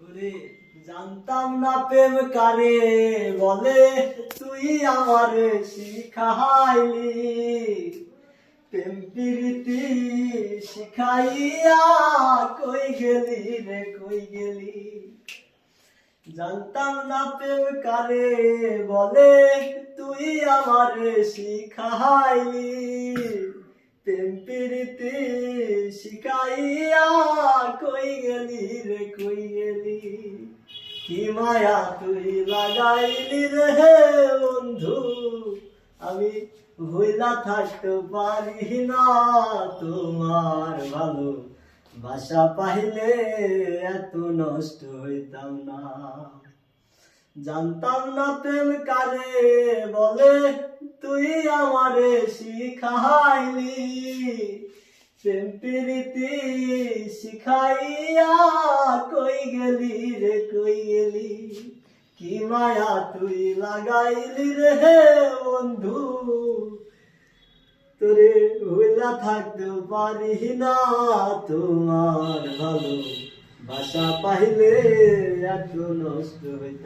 ওরে জানতাম না প্রেম কারে বলে, তুই আমারে শিখাইলি প্রেম প্রীতি শিখাইয়া। কই গেলি রে কই গেলি? জানতাম না প্রেম কারে বলে, তুই আমারে শিখাইলি প্রেম প্রীতি শিখাইয়া। কই গেলি রে কই গেলি? কি মায়া তুই লাগাইলি রে বন্ধু, আমি ভুইলা থাকতে পারি না তোমার ভালো বাসা পাইলে এত নষ্ট হইতাম না। জানতাম না প্রেম কারে বলে, তুই আমারে শিখাইলি প্রেম প্রীতি শিখাইয়া। কই গেলি রে কই গেলি? কি মায়া তুই লাগাইলি রে বন্ধু, তোরে হইলা থাকতে পারি না তোমার ভালো বাসা পাইলে এত নষ্ট হইতা।